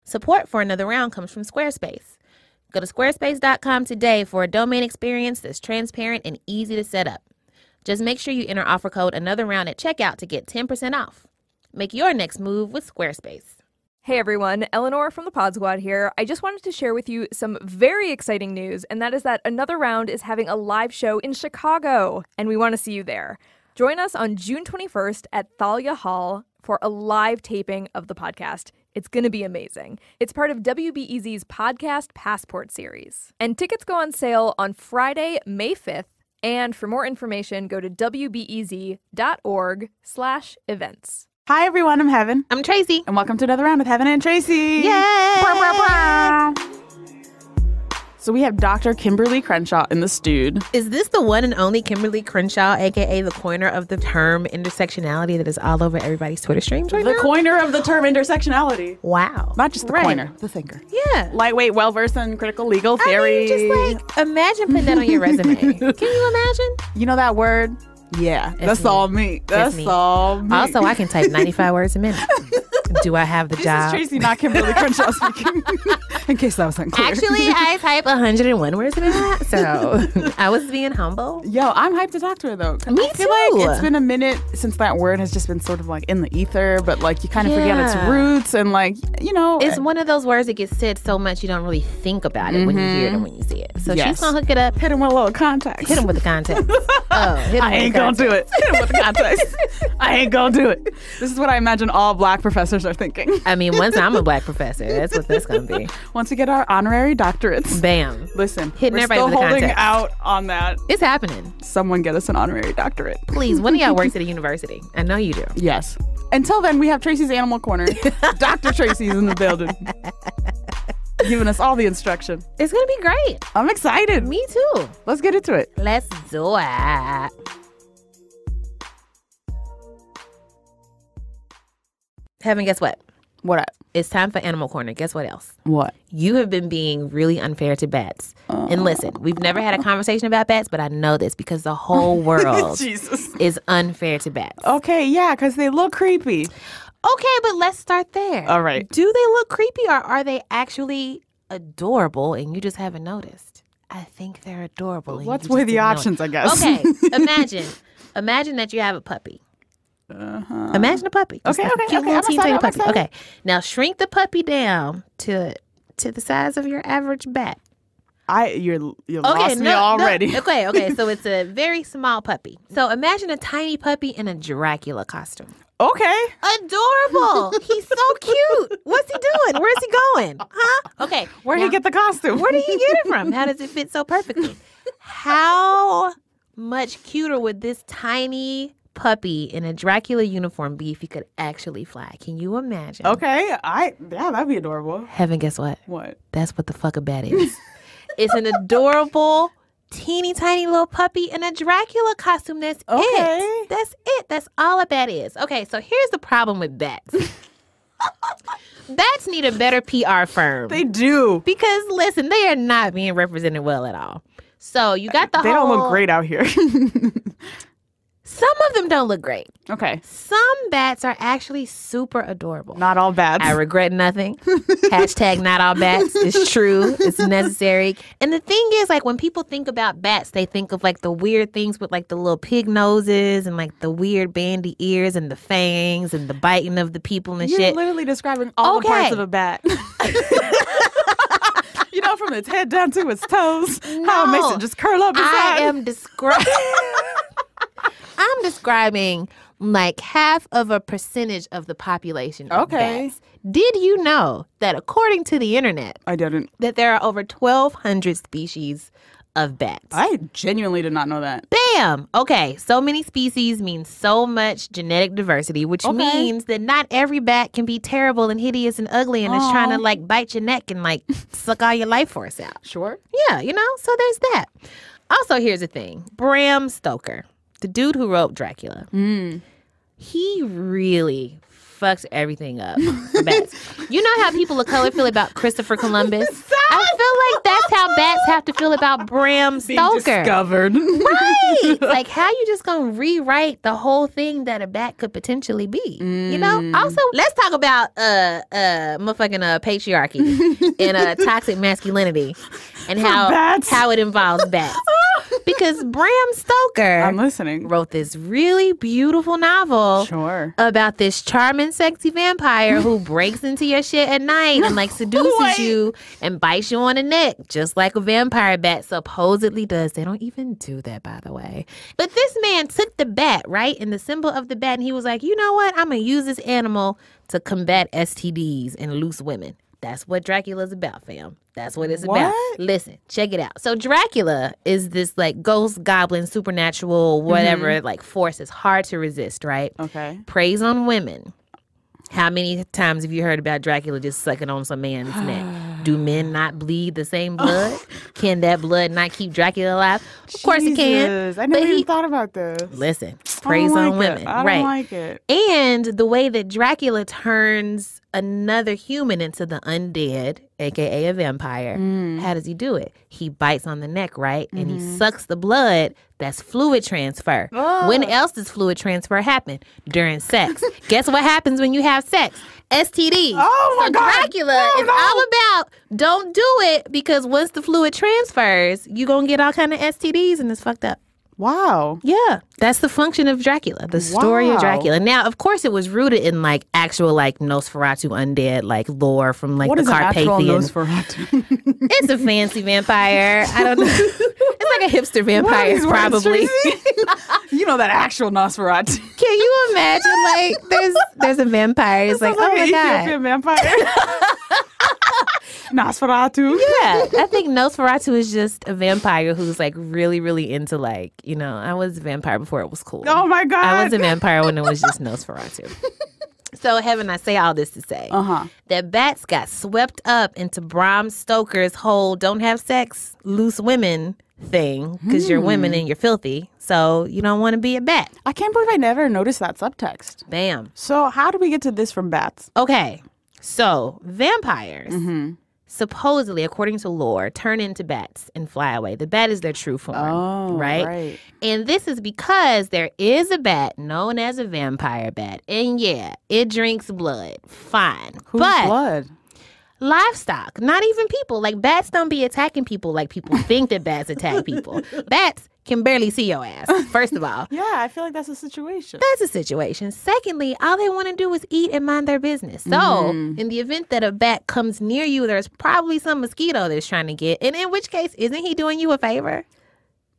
Support for Another Round comes from Squarespace. Go to squarespace.com today for a domain experience that's transparent and easy to set up. Just make sure you enter offer code Another Round at checkout to get 10% off. Make your next move with Squarespace. Hey everyone, Eleanor from the Pod Squad here. I just wanted to share with you some very exciting news, and that is that Another Round is having a live show in Chicago, and we want to see you there. Join us on June 21st at Thalia Hall for a live taping of the podcast. It's going to be amazing. It's part of WBEZ's Podcast Passport series. And tickets go on sale on Friday, May 5th, and for more information, go to wbez.org/events. Hi, everyone. I'm Heben. I'm Tracy. And welcome to Another Round with Heben and Tracy. Yay! Bow, bow, bow. So we have Dr. Kimberlé Crenshaw in the studio. Is this the one and only Kimberlé Crenshaw, a.k.a. the coiner of the term intersectionality that is all over everybody's Twitter streams right now? The coiner of the term intersectionality. Wow. Not just the coiner, the thinker. Yeah. Lightweight, well-versed in critical legal theory. I mean, just imagine putting that on your resume. Can you imagine? You know that word? Yeah. That's all me. That's all me. Also, I can type 95 words a minute. Do I have the job? This is Tracy, not Kimberlé Crenshaw speaking. In case that was unclear. Actually, I type 101 words a minute, so I was being humble. Yo, I'm hyped to talk to her, though. Me I feel too. like it's been a minute since that word has just been sort of like in the ether, but like you kind of forget its roots and like, you know. It's one of those words that gets said so much you don't really think about it when you hear it and when you see it. So she's going to hook it up. Hit him with a little context. Hit him with the context. I ain't going to do it. Hit him with the context. I ain't going to do it. This is what I imagine all black professors are thinking. I mean, once I'm a black professor, that's what that's going to be. Once we get our honorary doctorates. Bam. Listen, hitting we're everybody still with the holding context. out on that. It's happening. Someone get us an honorary doctorate. Please, one of y'all works at a university. I know you do. Yes. Until then, we have Tracy's Animal Corner. Dr. Tracy's in the building. Giving us all the instruction. It's going to be great. I'm excited. Me too. Let's get into it. Let's do it. Heben, guess what? What up? It's time for Animal Corner. Guess what else? What? You have been being really unfair to bats. And listen, we've never had a conversation about bats, but I know this because the whole world is unfair to bats. Okay, yeah, because they look creepy. Okay, but let's start there. All right. Do they look creepy or are they actually adorable and you just haven't noticed? I think they're adorable. Let's weigh the options, I guess. Okay, imagine that you have a puppy. Imagine a puppy. Just Okay. Cute little teeny tiny puppy. excited. Okay, now shrink the puppy down to the size of your average bat. You lost me already. No. Okay. So it's a very small puppy. So imagine a tiny puppy in a Dracula costume. Okay. Adorable. He's so cute. What's he doing? Where's he going? Huh? Okay. Where'd he get the costume? Where did he get it from? How does it fit so perfectly? How much cuter would this tiny puppy in a Dracula uniform be if he could actually fly? Can you imagine? Okay. That'd be adorable. Heben, guess what? What? That's what the fuck a bat is. It's an adorable, teeny tiny little puppy in a Dracula costume. That's it. That's it. That's all a bat is. Okay, so here's the problem with bats. Bats need a better PR firm. They do. Because, listen, they are not being represented well at all. So you got They don't look great out here. Some of them don't look great. Okay. Some bats are actually super adorable. Not all bats. I regret nothing. Hashtag not all bats. It's true. It's necessary. And the thing is, like, when people think about bats, they think of, like, the weird things with, like, the little pig noses and, like, the weird bandy ears and the fangs and the biting of the people and You're shit. literally describing all the parts of a bat. You know, from its head down to its toes. No, how it makes it just curl up inside. I'm describing like half of a percentage of the population of bats. Did you know that according to the internet, I didn't, that there are over 1,200 species of bats? I genuinely did not know that. Bam! Okay, so many species means so much genetic diversity, which means that not every bat can be terrible and hideous and ugly and is trying to like bite your neck and like suck all your life force out. Sure. Yeah, you know, so there's that. Also, here's the thing. Bram Stoker, the dude who wrote Dracula, he really fucks everything up. Bats. You know how people of color feel about Christopher Columbus? Stop! I feel like that's how bats have to feel about Bram Stoker. Discovered. Right. Like, how you just gonna rewrite the whole thing that a bat could potentially be? You know? Also, let's talk about motherfucking patriarchy and toxic masculinity and how it involves bats. Because Bram Stoker I'm listening. wrote this really beautiful novel about this charming, sexy vampire who breaks into your shit at night and like seduces you and bites you on the neck, just like a vampire bat supposedly does. They don't even do that, by the way. But this man took the bat, right, and the symbol of the bat, and he was like, you know what? I'm going to use this animal to combat STDs and loose women. That's what Dracula's about, fam. That's what it's about. Listen, check it out. So Dracula is this like ghost, goblin, supernatural, whatever, like force is hard to resist, right? Okay. Preys on women. How many times have you heard about Dracula just sucking on some man's neck? Do men not bleed the same blood? Can that blood not keep Dracula alive? Of course it can. I never even thought about this. Listen, preys on women. I don't like it. And the way that Dracula turns another human into the undead, aka a vampire, how does he do it? He bites on the neck, right? And he sucks the blood. That's fluid transfer. When else does fluid transfer happen? During sex. Guess what happens when you have sex? STDs. Oh my God. Dracula is all about don't do it, because once the fluid transfers, you're going to get all kind of STDs and it's fucked up. Wow. Yeah. That's the function of Dracula, the story of Dracula. Now, of course, it was rooted in like actual like Nosferatu undead like lore from like what the is Carpathian. What is Nosferatu? It's a fancy vampire. I don't know. It's like a hipster vampire, probably. You know that actual Nosferatu. Can you imagine? Like, there's a vampire. It's like, oh my God. Ethiopian vampire. Nosferatu. Yeah, I think Nosferatu is just a vampire who's like really, really into like, you know, I was a vampire before it was cool. Oh my God. I was a vampire when it was just Nosferatu. So, Heben, I say all this to say that bats got swept up into Bram Stoker's whole don't have sex, loose women thing, because you're women and you're filthy. So you don't want to be a bat. I can't believe I never noticed that subtext. Bam. So how do we get to this from bats? Okay. So vampires, supposedly, according to lore, turn into bats and fly away. The bat is their true form, right? And this is because there is a bat known as a vampire bat. And yeah, it drinks blood. Fine. Whose blood? Livestock, not even people. Like, bats don't be attacking people like people think that bats attack people. Bats can barely see your ass, first of all. Yeah, I feel like that's a situation. That's a situation. Secondly, all they want to do is eat and mind their business. So, in the event that a bat comes near you, there's probably some mosquito that's trying to get. And in which case, isn't he doing you a favor?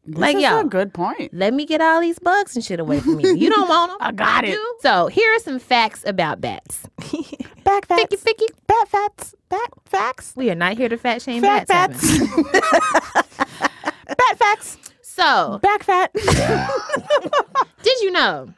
This is a good point. Let me get all these bugs and shit away from you. You don't want them. I got it. So, here are some facts about bats. Back facts. Ficky. Bat facts. Bat facts. We are not here to fat shame Fat bats. Bat facts. So, back fat. Did you know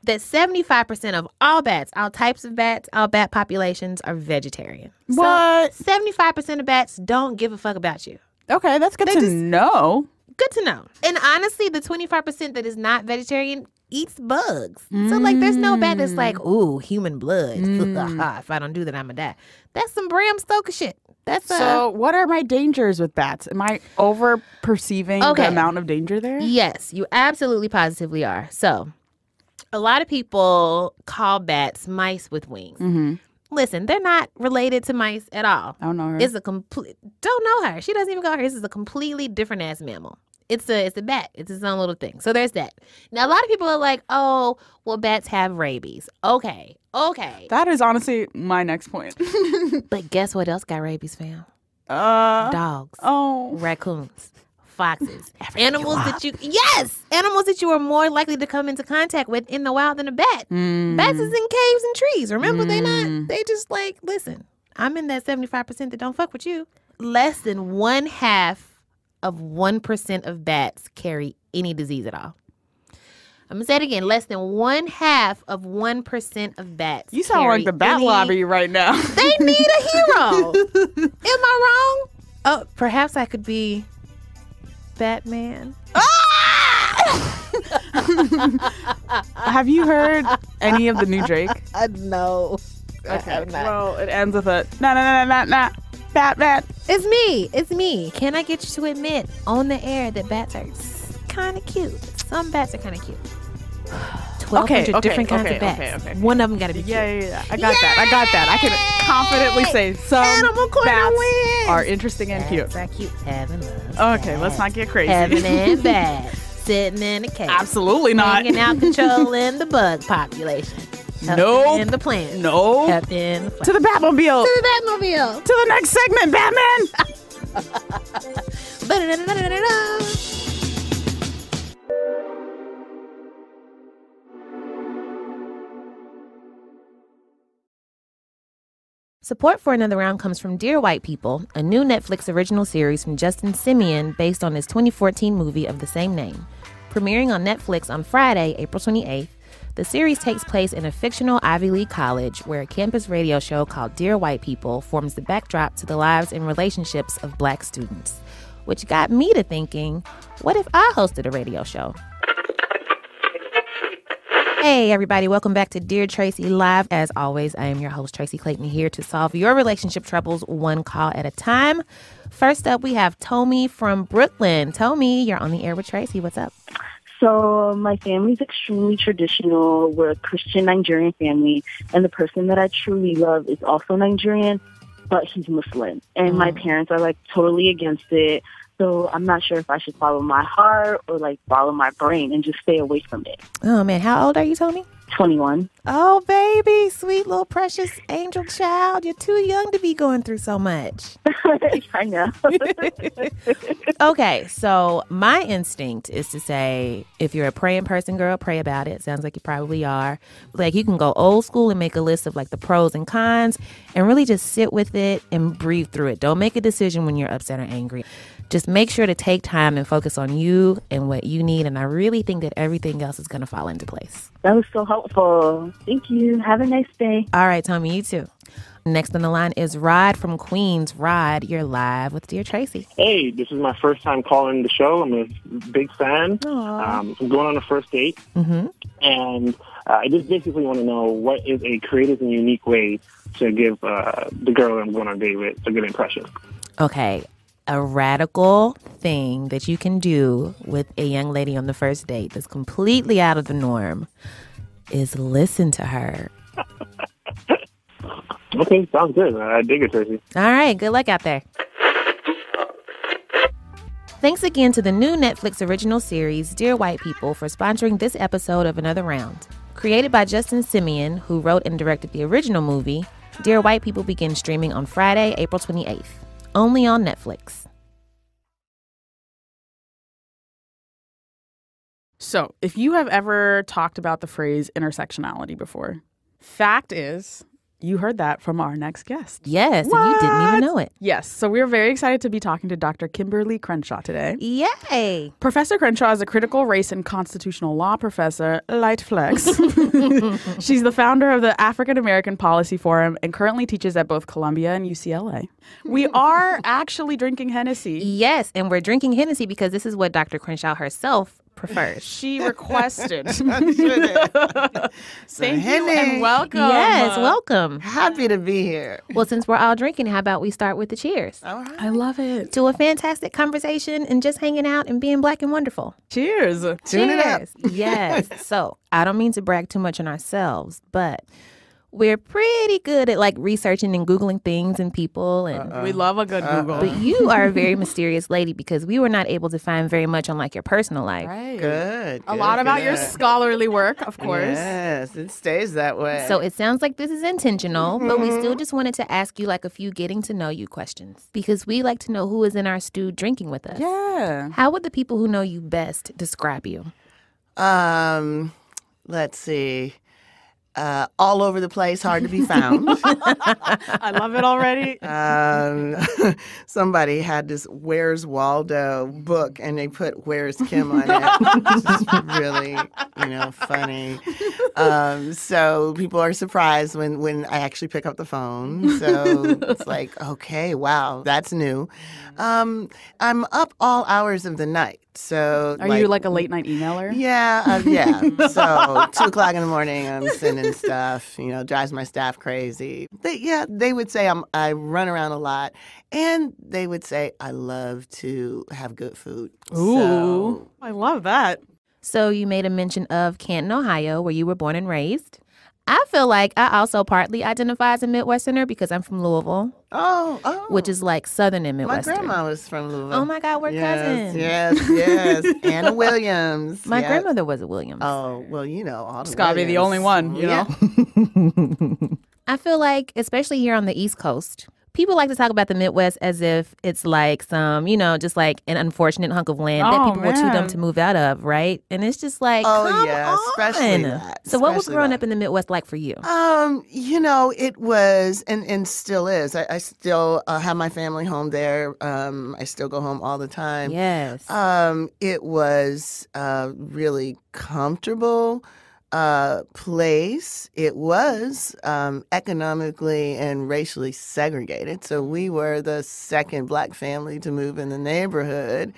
that 75% of all bats, all types of bats, all bat populations are vegetarian? What? So 75% of bats don't give a fuck about you. Okay, that's good to know. Good to know. And honestly, the 25% that is not vegetarian eats bugs. So, like, there's no bat that's like, ooh, human blood. If I don't do that, I'm going to die. That's some Bram Stoker shit. That's So, what are my dangers with bats? Am I over perceiving the amount of danger there? Yes, you absolutely positively are. So, a lot of people call bats mice with wings. Listen, they're not related to mice at all. I don't know her. It's a complete. Don't know her. She doesn't even go her. This is a completely different ass mammal. It's a bat. It's its own little thing. So there's that. Now, a lot of people are like, oh, well, bats have rabies. Okay. That is honestly my next point. But guess what else got rabies, fam? Dogs. Oh. Raccoons. Foxes. Animals that you are more likely to come into contact with in the wild than a bat. Bats is in caves and trees. Remember, they just like, listen, I'm in that 75% that don't fuck with you. Less than 0.5% of bats carry any disease at all. I'm going to say it again. Less than 0.5% of bats. You sound like the bat lobby right now. They need a hero. Am I wrong? Oh, perhaps I could be Batman. Have you heard any of the new Drake? No. Okay. Well, it ends with a nah. Batman. It's me. Can I get you to admit on the air that bats are kind of cute? Some bats are kind of cute. 1,200 different kinds of bats. Okay. One of them got to be cute. Yeah. I got that. I can confidently say some bats are interesting and cute. Bats are cute. Heaven loves Okay, bats. let's not get crazy. Heaven and bats sitting in a cage. Absolutely not. Hanging out controlling the bug population. Nope. In the plants. No. In the To the Batmobile. To the Batmobile. To the next segment, Batman. Support for Another Round comes from Dear White People, a new Netflix original series from Justin Simien based on his 2014 movie of the same name. Premiering on Netflix on Friday, April 28th, the series takes place in a fictional Ivy League college where a campus radio show called Dear White People forms the backdrop to the lives and relationships of Black students. Which got me to thinking, what if I hosted a radio show? Hey, everybody. Welcome back to Dear Tracy Live. As always, I am your host, Tracy Clayton, here to solve your relationship troubles one call at a time. First up, we have Tommy from Brooklyn. Tommy, you're on the air with Tracy. What's up? So my family's extremely traditional. We're a Christian Nigerian family, and the person that I truly love is also Nigerian, but he's Muslim. And my parents are, totally against it. So I'm not sure if I should follow my heart or, follow my brain and just stay away from it. Oh, man. How old are you, Tommy? 21. Oh, baby. Sweet little precious angel child. You're too young to be going through so much. I know. Okay, so my instinct is to say, if you're a praying person, girl, pray about it. Sounds like you probably are. You can go old school and make a list of, the pros and cons and really just sit with it and breathe through it. Don't make a decision when you're upset or angry. Just make sure to take time and focus on you and what you need. And I really think that everything else is going to fall into place. That was so helpful. Thank you. Have a nice day. All right, Tommy, you too. Next on the line is Rod from Queens. Rod, you're live with Dear Tracy. Hey, this is my first time calling the show. I'm a big fan. I'm going on a first date. Mm-hmm. And I just basically want to know what is a creative and unique way to give the girl I'm going on a date with a good impression. Okay. A radical thing that you can do with a young lady on the first date that's completely out of the norm is listen to her. Okay, sounds good. I dig it, Tracy. All right, good luck out there. Thanks again to the new Netflix original series, Dear White People, for sponsoring this episode of Another Round. Created by Justin Simien, who wrote and directed the original movie, Dear White People begins streaming on Friday, April 28th. Only on Netflix. So, if you have ever talked about the phrase intersectionality before, fact is, you heard that from our next guest. Yes, and you didn't even know it. Yes, so we're very excited to be talking to Dr. Kimberlé Crenshaw today. Yay! Professor Crenshaw is a critical race and constitutional law professor, light flex. She's the founder of the African American Policy Forum and currently teaches at both Columbia and UCLA. We are actually drinking Hennessy. Yes, and we're drinking Hennessy because this is what Dr. Crenshaw herself prefers. She requested. Thank you and welcome. Yes, welcome. Happy to be here. Well, since we're all drinking, how about we start with the cheers? All right. I love it. To a fantastic conversation and just hanging out and being Black and wonderful. Cheers. Tune it up. Yes. So I don't mean to brag too much on ourselves, but we're pretty good at researching and Googling things and people. And We love a good Google. But you are a very mysterious lady because we were not able to find very much on your personal life. Right. Good. A lot about your scholarly work, of course. Yes, it stays that way. So it sounds like this is intentional, but we still just wanted to ask you a few getting to know you questions because we like to know who is in our stew drinking with us. Yeah. How would the people who know you best describe you? Let's see. All over the place, hard to be found. I love it already. Somebody had this Where's Waldo book, and they put Where's Kim on it. It's really, funny. So people are surprised when I actually pick up the phone. So it's like, okay, wow, that's new. I'm up all hours of the night. So Are you like a late night emailer? Yeah, yeah. So 2:00 in the morning, I'm sending stuff. Drives my staff crazy. They would say I run around a lot, and they would say I love to have good food. Ooh, I love that. So you made a mention of Canton, Ohio, where you were born and raised. I feel like I also partly identify as a Midwesterner because I'm from Louisville. Oh. Which is like Southern and My Midwestern. grandma was from Louisville. Oh my God, we're cousins. Yes. Anna Williams. My Yep. grandmother was a Williams. Oh, well, all the It's got to be the only one, you know? I feel like, especially here on the East Coast, people like to talk about the Midwest as if it's like some, just like an unfortunate hunk of land that people were too dumb to move out of, right? And it's just like, come on. especially that. So what was growing up in the Midwest like for you? It was and still is. I still have my family home there. I still go home all the time. Yes. It was really comfortable place. It was economically and racially segregated. So we were the second Black family to move in the neighborhood.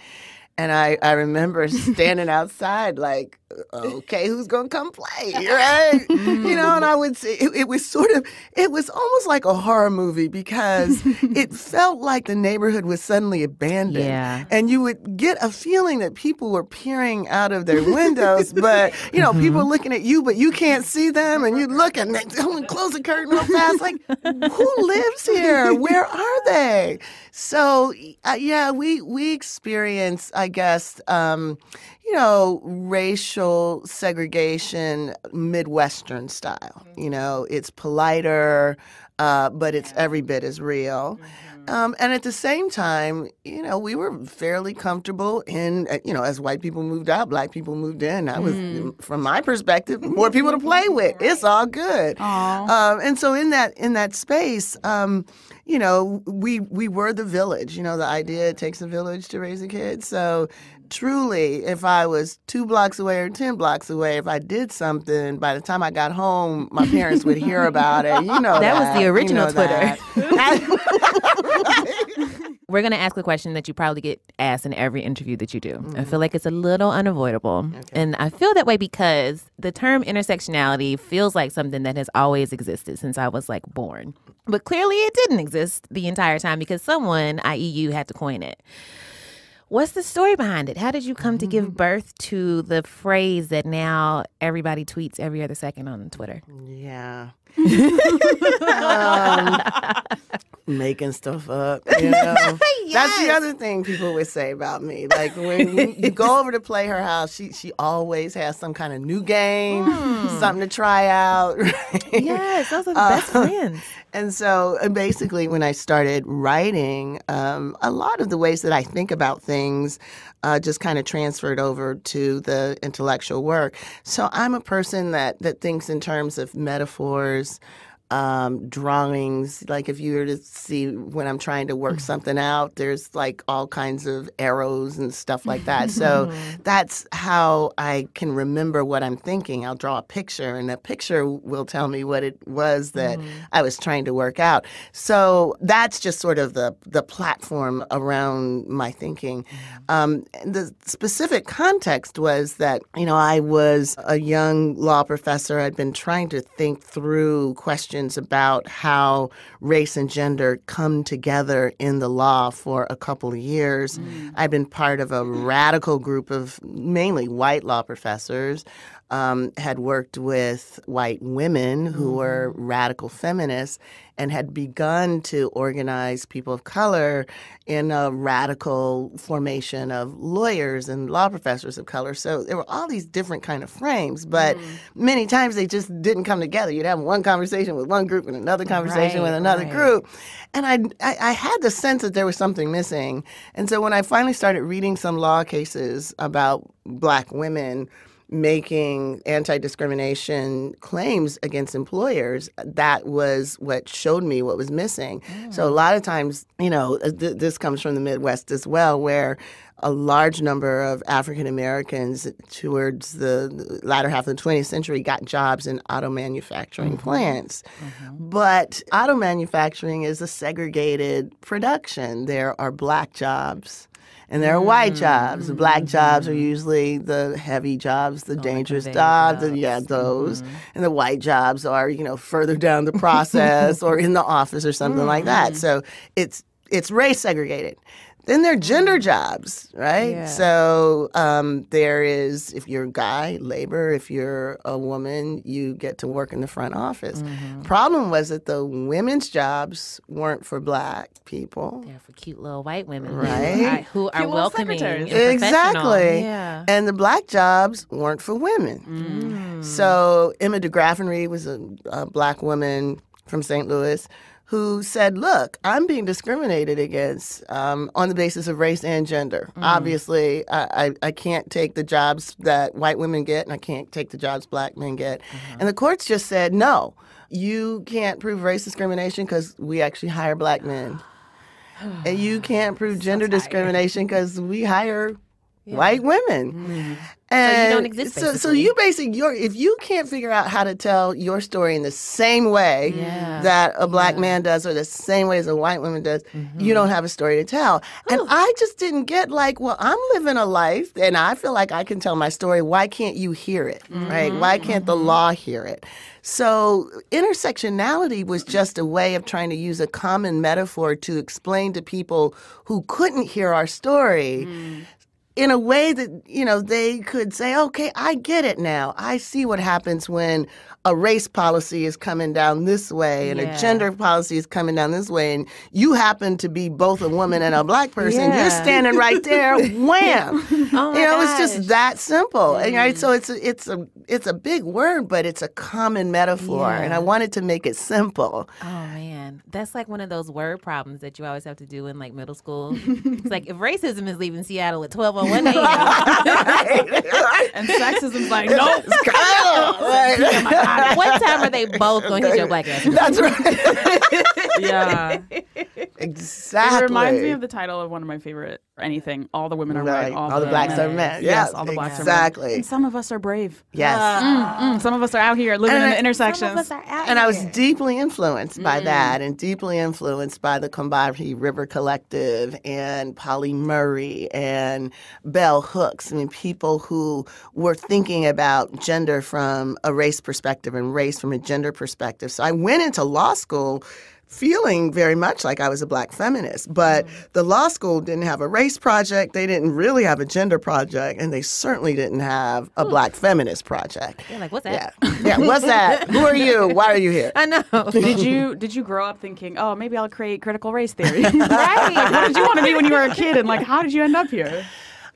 And I remember standing outside like, okay, who's going to come play, right? And I would say it was almost like a horror movie because it felt like the neighborhood was suddenly abandoned. Yeah. And you would get a feeling that people were peering out of their windows, but, people are looking at you, but you can't see them. And you look and they close the curtain real fast, like, who lives here? Where are they? So, we experienced, I guess, racial segregation Midwestern style. It's politer, but it's every bit as real. And at the same time, we were fairly comfortable in, as white people moved out, Black people moved in. I was, from my perspective, more people to play with. It's all good. And so in that space, we were the village. The idea it takes a village to raise a kid. So truly, if I was 2 blocks away or 10 blocks away, if I did something, by the time I got home, my parents would hear about it. That was the original Twitter. We're going to ask a question that you probably get asked in every interview that you do. I feel like it's a little unavoidable. Okay. And I feel that way because the term intersectionality feels like something that has always existed since I was born. But clearly it didn't exist the entire time because someone, i.e. you, had to coin it. What's the story behind it? How did you come to give birth to the phrase that now everybody tweets every other second on Twitter? Yeah. Making stuff up, Yes. That's the other thing people would say about me. Like when you go over to play her house, she always has some kind of new game, something to try out. Right? Yes, those are the best friends. And so basically when I started writing, a lot of the ways that I think about things just kind of transferred over to the intellectual work. So I'm a person that thinks in terms of metaphors, drawings. Like if you were to see when I'm trying to work something out, there's all kinds of arrows and stuff like that. So that's how I can remember what I'm thinking. I'll draw a picture and the picture will tell me what it was that I was trying to work out. So that's just sort of the platform around my thinking. The specific context was that, I was a young law professor. I'd been trying to think through questions about how race and gender come together in the law for a couple of years. I've been part of a radical group of mainly white law professors, had worked with white women who were radical feminists and had begun to organize people of color in a radical formation of lawyers and law professors of color. So there were all these different kind of frames, but many times they just didn't come together. You'd have one conversation with one group and another conversation with another group. And I had the sense that there was something missing. And so when I finally started reading some law cases about Black women making anti-discrimination claims against employers, that was what showed me what was missing. So a lot of times, this comes from the Midwest as well, where a large number of African Americans towards the latter half of the 20th century got jobs in auto manufacturing plants. But auto manufacturing is a segregated production. There are Black jobs And there are white jobs. The black jobs are usually the heavy jobs, the dangerous jobs, those. And the white jobs are, further down the process or in the office or something like that. So it's race segregated. Then there are gender jobs, right? Yeah. So there is, if you're a guy, labor. If you're a woman, you get to work in the front office. Problem was that the women's jobs weren't for black people. They're for cute little white women, Right. Who are little welcoming and secretaries. Exactly. professional. Yeah. And the black jobs weren't for women. So Emma DeGraffenreid was a black woman from St. Louis who said, look, I'm being discriminated against on the basis of race and gender. Obviously, I can't take the jobs that white women get, and I can't take the jobs black men get. And the courts just said, no, you can't prove race discrimination because we actually hire black men. And you can't prove gender discrimination because we hire white women. And so you don't exist, basically. So you basically, if you can't figure out how to tell your story in the same way that a black man does or the same way as a white woman does, you don't have a story to tell. And I just didn't get well, I'm living a life and I feel like I can tell my story. Why can't you hear it, right? Why can't the law hear it? So intersectionality was just a way of trying to use a common metaphor to explain to people who couldn't hear our story in a way that, they could say, okay, I get it now. I see what happens when a race policy is coming down this way and a gender policy is coming down this way, and you happen to be both a woman and a black person. You're standing right there, wham! It's just that simple. And, right, so it's a big word, but it's a common metaphor, and I wanted to make it simple. Oh man, that's like one of those word problems that you always have to do in like middle school. It's like if racism is leaving Seattle at 12:01 a.m. And sexism's like, nope. What time are they both going to hit your black ass? That's right. Yeah. Exactly. It reminds me of the title of one of my favorite anything. All the women are white. All the blacks are men. Yes, all the blacks are men. Exactly. And some of us are brave. Yes. Some of us are out here living in the intersections. Some of us are out And I was here. deeply influenced by that, and deeply influenced by the Combahee River Collective and Polly Murray and Bell Hooks. I mean, people who were thinking about gender from a race perspective and race from a gender perspective. So I went into law school feeling very much like I was a black feminist, but the law school didn't have a race project, they didn't really have a gender project, and they certainly didn't have a black feminist project. They're like, what's that? Yeah, what's that? Who are you? Why are you here? I know. Did you grow up thinking, oh, maybe I'll create critical race theory? Right? Like, what did you want to be when you were a kid, and how did you end up here?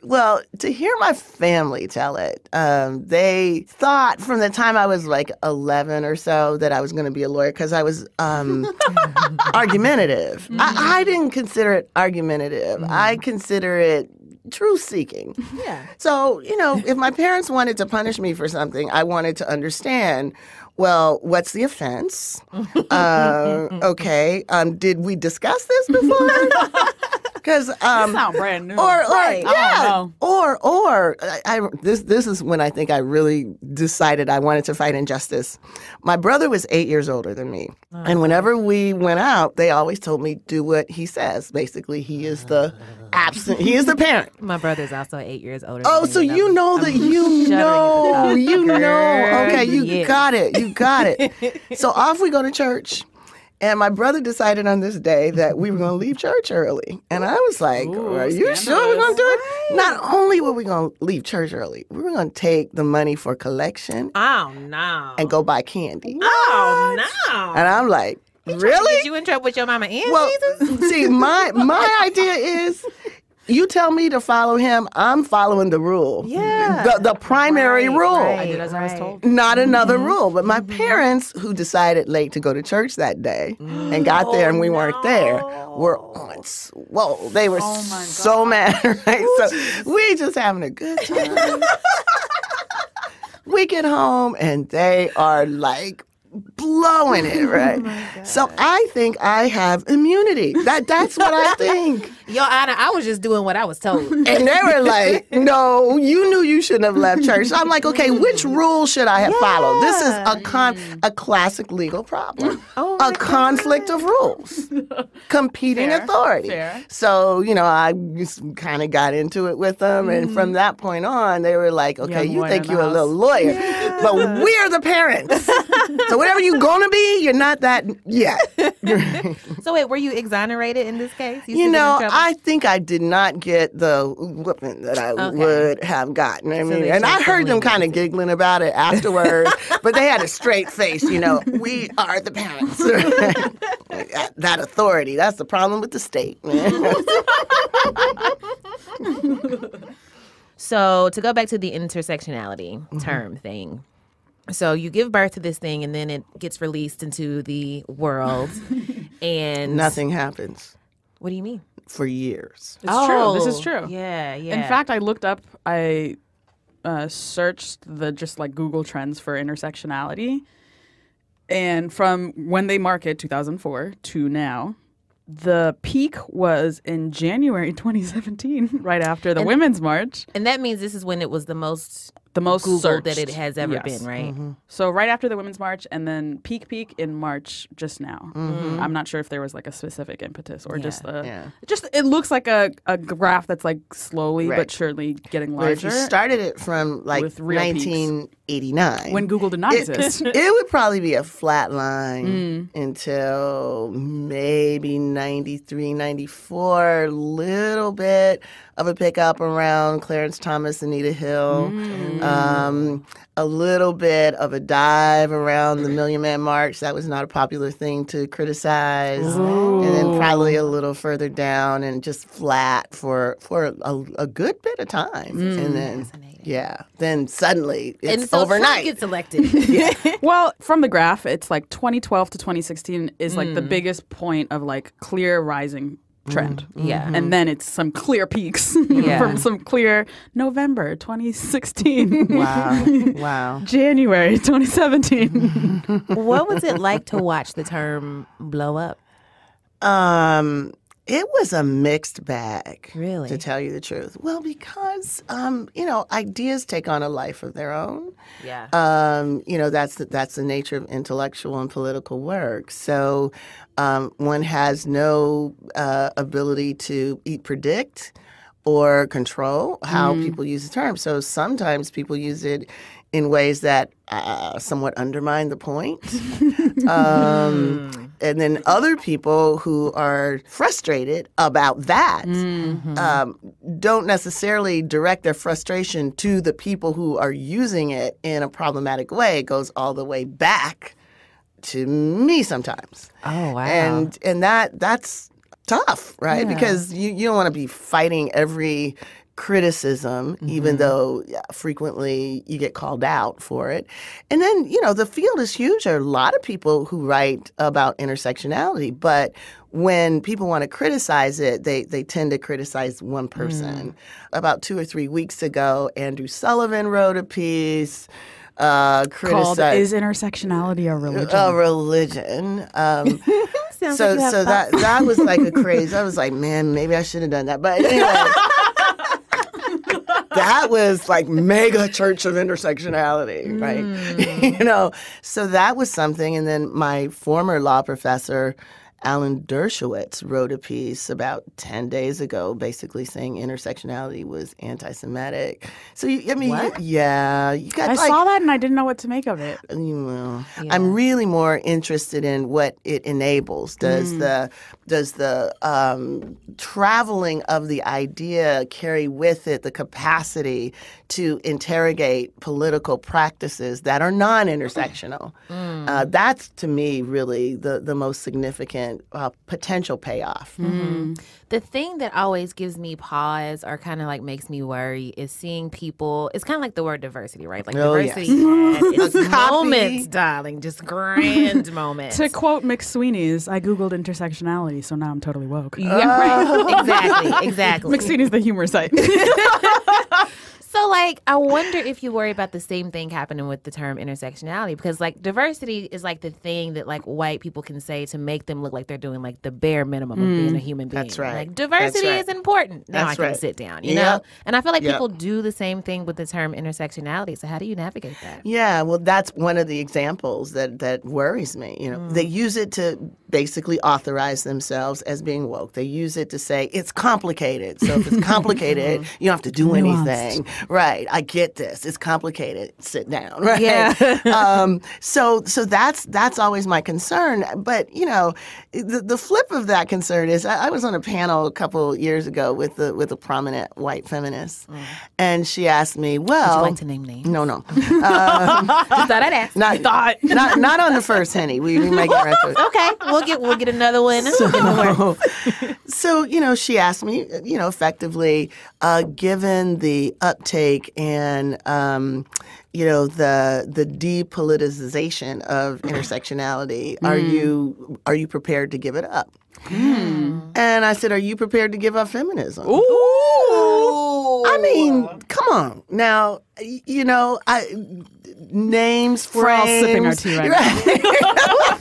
Well, to hear my family tell it, they thought from the time I was 11 or so that I was going to be a lawyer because I was argumentative. I didn't consider it argumentative. I consider it truth-seeking. Yeah. So, if my parents wanted to punish me for something, I wanted to understand, well, what's the offense? Okay. Did we discuss this before? Because It's not brand new. This is when I think I really decided I wanted to fight injustice. My brother was 8 years older than me, and whenever we went out, they always told me do what he says. Basically, he is the parent. My brother's also 8 years older. Oh, than me. so you know that you know. Okay, you got it. So off we go to church. And my brother decided on this day that we were going to leave church early. And I was like, are you sure we're going to do it? Right. Not only were we going to leave church early, we were going to take the money for collection. Oh, no. And go buy candy. Oh, no. And I'm like, really? Did you in trouble with your mama and Jesus? See, my idea is, you tell me to follow him, I'm following the rule. Yeah. The primary rule. I did as I was told. Not another rule. But my parents, who decided late to go to church that day and got there and we weren't there, were on. Whoa, they were so mad, right? So we just having a good time. We get home and they are blowing it, right? So I think I have immunity. That's what I think. Your Honor, I was just doing what I was told. And they were like, no, you knew you shouldn't have left church. So I'm like, okay, which rule should I have followed? This is a classic legal problem. A conflict of rules. Competing authority. Fair. So, I just kind of got into it with them. And from that point on, they were like, okay, you think you're a little lawyer, but we're the parents. So whatever you're going to be, you're not that yet. So wait, were you exonerated in this case? I think I did not get the whooping that I would have gotten. I mean, and I heard them kind of giggling about it afterwards, but they had a straight face, we are the parents. That authority, that's the problem with the state, man. So to go back to the intersectionality term thing. So you give birth to this thing and then it gets released into the world and nothing happens. What do you mean? For years. It's true. This is true. Yeah. In fact, I looked up, I searched the just like Google Trends for intersectionality. And from when they market 2004 to now, the peak was in January 2017, right after the Women's March. And that means this is when it was the most Googled searched that it has ever been, right? Mm-hmm. So right after the Women's March and then peak in March just now. Mm-hmm. I'm not sure if there was like a specific impetus or just it looks like a graph that's like slowly but surely getting Well, if larger. you started it from like With real 1989. when Google did not exist. It would probably be a flat line until maybe 93, 94, little bit of a pickup around Clarence Thomas, Anita Hill, a little bit of a dive around the Million Man March. That was not a popular thing to criticize. And then probably a little further down and just flat for a good bit of time. And then, then suddenly it's and so overnight. Trump gets elected. Well, from the graph, it's like 2012 to 2016 is like the biggest point of like clear rising trend. Yeah. And then it's some clear peaks from some clear November 2016. Wow. January 2017. What was it like to watch the term blow up? It was a mixed bag, Really? to tell you the truth. Well, because ideas take on a life of their own. Yeah. That's the nature of intellectual and political work. So one has no ability to predict or control how people use the term. So sometimes people use it in ways that somewhat undermine the point. And then other people who are frustrated about that don't necessarily direct their frustration to the people who are using it in a problematic way. It goes all the way back to me sometimes. Oh, wow. And that's tough, right? Yeah. Because you don't want to be fighting every criticism, even though frequently you get called out for it. And then, the field is huge. There are a lot of people who write about intersectionality, but when people want to criticize it, they tend to criticize one person. About 2 or 3 weeks ago, Andrew Sullivan wrote a piece called "Is Intersectionality a Religion?" A religion. So that was like a craze. I was like, man, maybe I should have done that. But anyway. That was like mega church of intersectionality, right? So that was something. And then my former law professor, Alan Dershowitz, wrote a piece about 10 days ago basically saying intersectionality was anti-Semitic. So, you got I saw that and I didn't know what to make of it. I'm really more interested in what it enables. Does the traveling of the idea carry with it the capacity to interrogate political practices that are non-intersectional? That's, to me, really the most significant potential payoff. The thing that always gives me pause or kind of like makes me worry is seeing people. It's kind of like the word diversity, right? Like diversity is moments, darling, just grand moments. To quote McSweeney's, I Googled intersectionality, so now I'm totally woke. Yeah, right. Exactly. McSweeney's the humor site. So, like, I wonder if you worry about the same thing happening with the term intersectionality, because like diversity is like the thing that like white people can say to make them look like they're doing like the bare minimum of being a human being. That's right. Like diversity is important. Now I can sit down, you know? And I feel like people do the same thing with the term intersectionality. So how do you navigate that? Yeah, well, that's one of the examples that worries me. You know, they use it to basically authorize themselves as being woke. They use it to say it's complicated. So if it's complicated, you don't have to do anything. Right. I get this. It's complicated. Sit down. Right. Yeah. So that's always my concern. But you know, the flip of that concern is I was on a panel a couple years ago with a prominent white feminist, and she asked me, "Well, would you like to name names?" No. Just thought I'd ask. Not on the first Henny. We make it right there. Okay, we'll get another one. So you know, she asked me, you know, effectively, given the uptake and you know, the depoliticization of intersectionality, are you prepared to give it up? And I said, are you prepared to give up feminism? Ooh. I mean, come on. Now, you know, names, We're all sipping our frames. tea right now.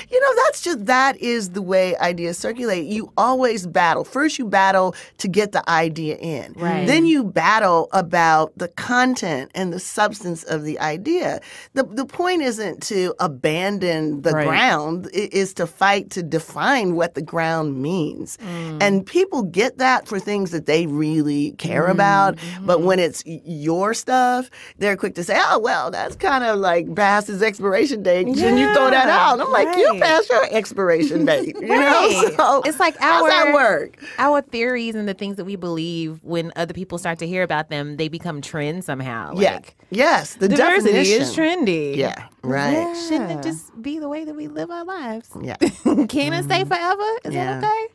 You know, that is the way ideas circulate. You always battle. First, you battle to get the idea in. Right. Then you battle about the content and the substance of the idea. The point isn't to abandon the ground. It is to fight to define what the ground means. And people get that for things that they really care about. But when it's your stuff, they're quick to say, oh, well, that's kind of like past its expiration date. And you throw that out. I'm like, you passed your expiration date. You know? So it's like how's that work? Our theories and the things that we believe, when other people start to hear about them, they become trends somehow. Like, yes, the diversity definition is trendy. Yeah, right. Shouldn't it just be the way that we live our lives? Yeah. Can it stay forever? Is that okay?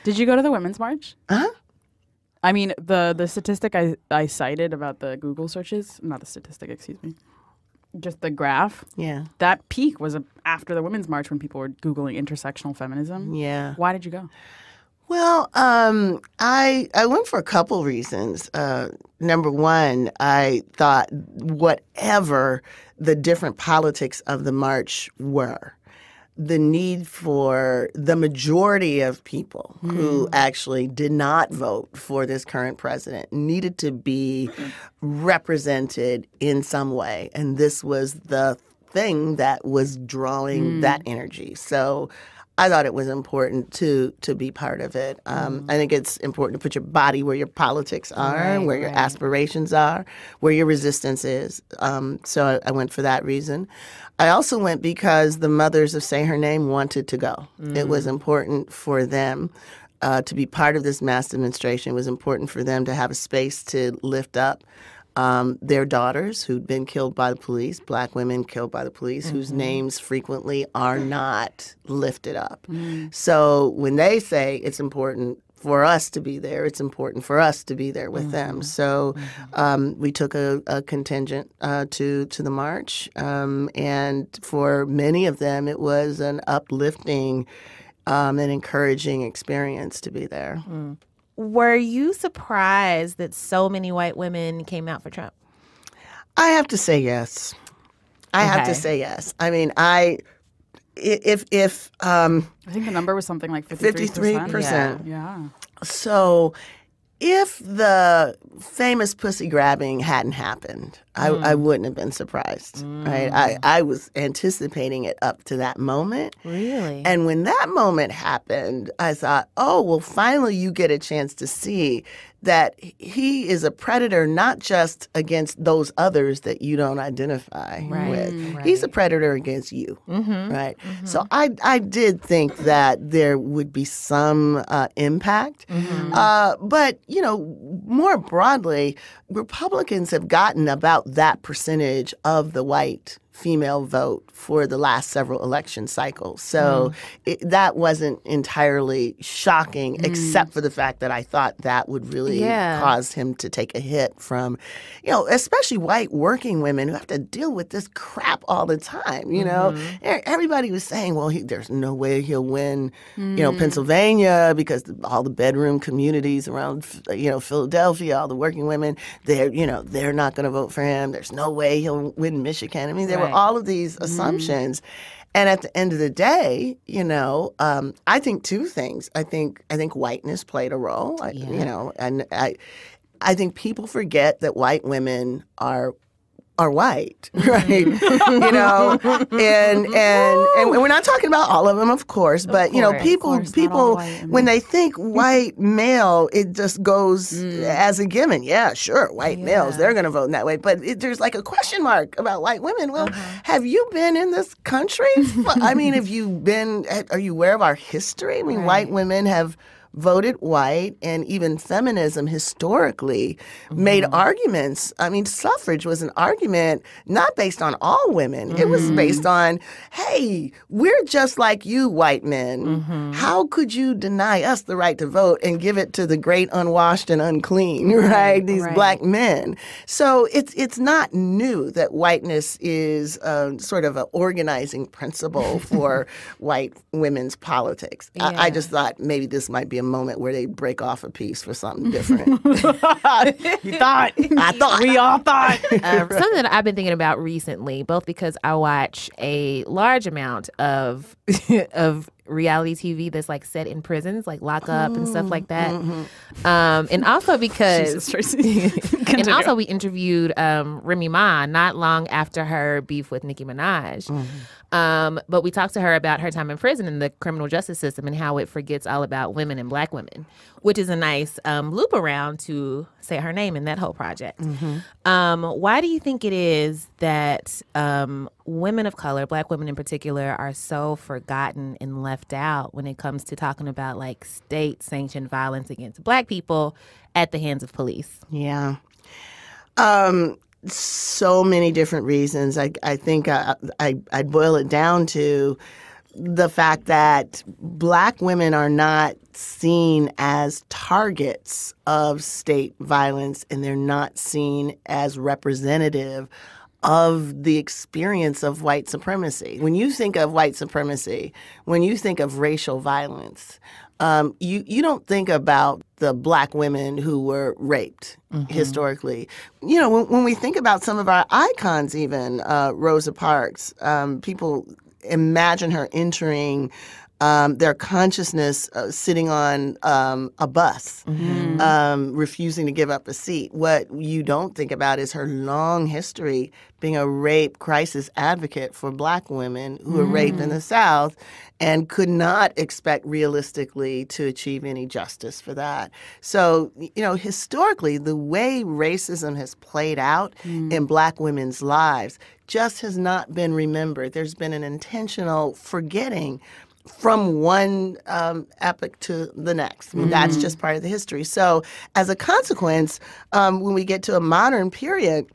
Did you go to the Women's March? Uh-huh. I mean, the statistic I cited about the Google searches, not the statistic, excuse me, just the graph. Yeah. That peak was after the Women's March when people were Googling intersectional feminism. Yeah. Why did you go? Well, I went for a couple reasons. Number one, I thought whatever the different politics of the march were, the need for the majority of people who actually did not vote for this current president needed to be represented in some way. And this was the thing that was drawing that energy. So I thought it was important to be part of it. I think it's important to put your body where your politics are, where your aspirations are, where your resistance is. So I went for that reason. I also went because the mothers of Say Her Name wanted to go. It was important for them to be part of this mass demonstration. It was important for them to have a space to lift up their daughters who'd been killed by the police, black women killed by the police, whose names frequently are not lifted up. So when they say it's important for us to be there, it's important for us to be there with them. So we took a contingent to the march, and for many of them, it was an uplifting and encouraging experience to be there. Were you surprised that so many white women came out for Trump? I have to say yes. I have to say yes. I mean, if I think the number was something like 53%. 53%. Yeah. So if the famous pussy grabbing hadn't happened, I wouldn't have been surprised, right? I was anticipating it up to that moment. Really? And when that moment happened, I thought, oh, well, finally you get a chance to see that he is a predator not just against those others that you don't identify with. He's a predator against you, right? So I did think that there would be some impact. But, you know, more broadly, Republicans have gotten about that percentage of the white female vote for the last several election cycles. So that wasn't entirely shocking, except for the fact that I thought that would really cause him to take a hit from, especially white working women who have to deal with this crap all the time. Everybody was saying, well, there's no way he'll win, Pennsylvania, because all the bedroom communities around, Philadelphia, all the working women, they're not going to vote for him. There's no way he'll win Michigan. I mean, there were all of these assumptions. And at the end of the day, I think two things. I think whiteness played a role. And I think people forget that white women are white, right? And we're not talking about all of them, of course, but people when they think white male, it just goes as a given. Yeah, sure, white males, they're going to vote in that way, but there's like a question mark about white women. Well, have you been in this country? I mean, are you aware of our history? I mean, white women have voted white, and even feminism historically made arguments. I mean, suffrage was an argument not based on all women. It was based on, hey, we're just like you, white men. How could you deny us the right to vote and give it to the great unwashed and unclean, right? These black men. So it's not new that whiteness is sort of an organizing principle for white women's politics. I just thought maybe this might be a moment where they break off a piece for something different. You thought. I thought. We all thought. Something that I've been thinking about recently, both because I watch a large amount of reality TV that's like set in prisons, like Lock Up and stuff like that. And also because Jesus, Tracy. and also we interviewed Remy Ma not long after her beef with Nicki Minaj. But we talked to her about her time in prison and the criminal justice system and how it forgets all about women and black women, which is a nice loop around to say her name in that whole project. Why do you think it is that women of color, black women in particular, are so forgotten and left out when it comes to talking about like state-sanctioned violence against black people at the hands of police? Yeah. So many different reasons. I think I'd boil it down to the fact that black women are not seen as targets of state violence, and they're not seen as representative of the experience of white supremacy. When you think of white supremacy, when you think of racial violence, you don't think about the black women who were raped historically. When we think about some of our icons, even Rosa Parks, people imagine her entering their consciousness sitting on a bus, refusing to give up a seat. What you don't think about is her long history being a rape crisis advocate for black women who were raped in the South and could not expect realistically to achieve any justice for that. So, historically, the way racism has played out in black women's lives just has not been remembered. There's been an intentional forgetting from one epoch to the next. I mean, that's just part of the history. So as a consequence, when we get to a modern period,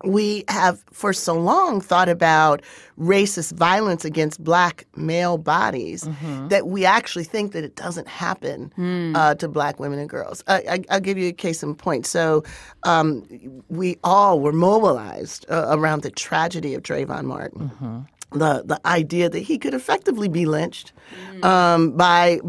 we have for so long thought about racist violence against black male bodies that we actually think that it doesn't happen to black women and girls. I'll give you a case in point. So we all were mobilized around the tragedy of Trayvon Martin. The idea that he could effectively be lynched by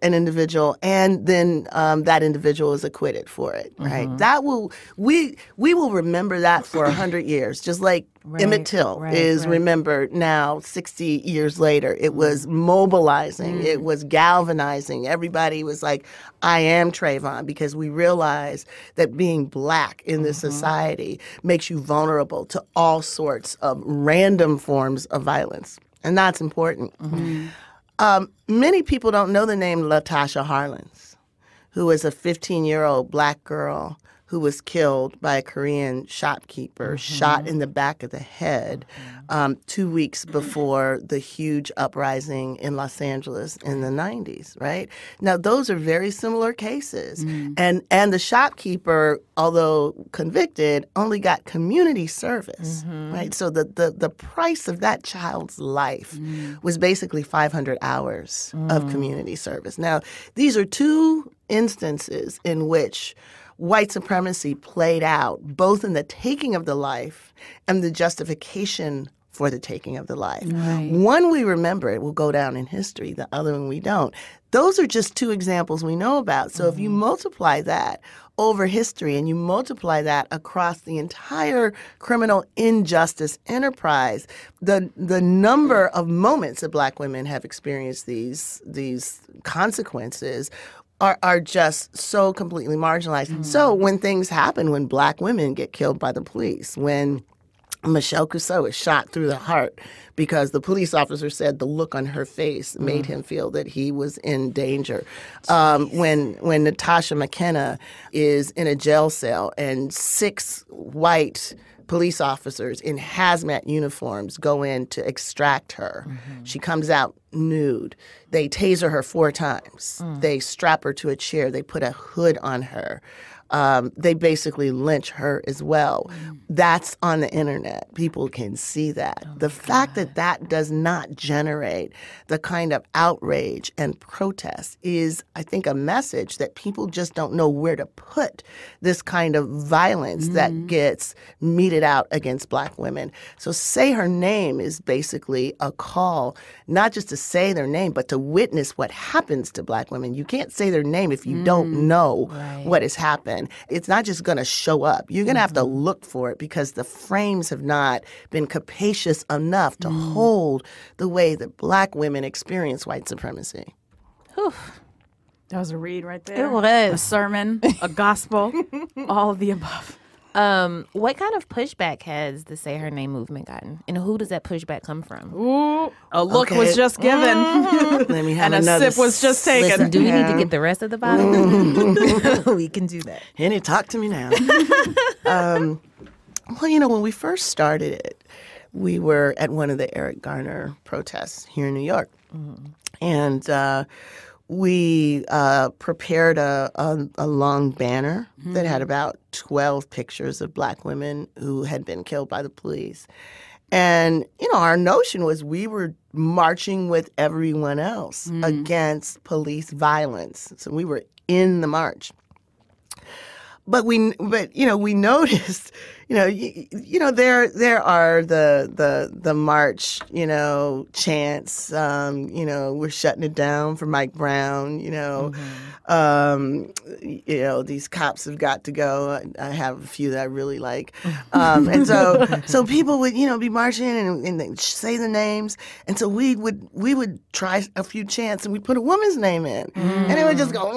an individual, and then that individual is acquitted for it. Right? That we will remember that for 100 years, just like Emmett Till is remembered now 60 years later. It was mobilizing. It was galvanizing. Everybody was like, I am Trayvon, because we realize that being black in this society makes you vulnerable to all sorts of random forms of violence. And that's important. Many people don't know the name LaTasha Harlins, who was a 15-year-old black girl who was killed by a Korean shopkeeper, shot in the back of the head 2 weeks before the huge uprising in Los Angeles in the 90s, right? Now, those are very similar cases. And the shopkeeper, although convicted, only got community service, right? So the price of that child's life was basically 500 hours of community service. Now, these are two instances in which white supremacy played out, both in the taking of the life and the justification for the taking of the life. Right. One we remember, it will go down in history. The other one we don't. Those are just two examples we know about. So if you multiply that over history and you multiply that across the entire criminal injustice enterprise, the number of moments that Black women have experienced these consequences are just so completely marginalized. So when things happen, when Black women get killed by the police, when Michelle Cusseau is shot through the heart because the police officer said the look on her face made him feel that he was in danger. When Natasha McKenna is in a jail cell and 6 white police officers in hazmat uniforms go in to extract her. She comes out nude. They taser her 4 times. They strap her to a chair. They put a hood on her. They basically lynch her as well. That's on the internet. People can see that. The fact that that does not generate the kind of outrage and protest is, I think, a message that people just don't know where to put this kind of violence that gets meted out against Black women. So Say Her Name is basically a call, not just to say their name, but to witness what happens to Black women. You can't say their name if you don't know what has happened. It's not just going to show up. You're going to have to look for it because the frames have not been capacious enough to hold the way that Black women experience white supremacy. Whew. That was a read right there. It was. A sermon, a gospel, all of the above. What kind of pushback has the Say Her Name movement gotten? And who does that pushback come from? Ooh, a look was just given. Let me have and another a sip was just taken. Listen, do we need to get the rest of the bottle? We can do that. Henny, talk to me now. Well, when we first started it, we were at one of the Eric Garner protests here in New York. And we prepared a long banner that had about 12 pictures of Black women who had been killed by the police. And, our notion was we were marching with everyone else against police violence. So we were in the march. But we noticed, there are the march, chants, we're shutting it down for Mike Brown, these cops have got to go. I have a few that I really like. And so people would, be marching and they'd say the names. And so we would try a few chants and we'd put a woman's name in. And it would just go,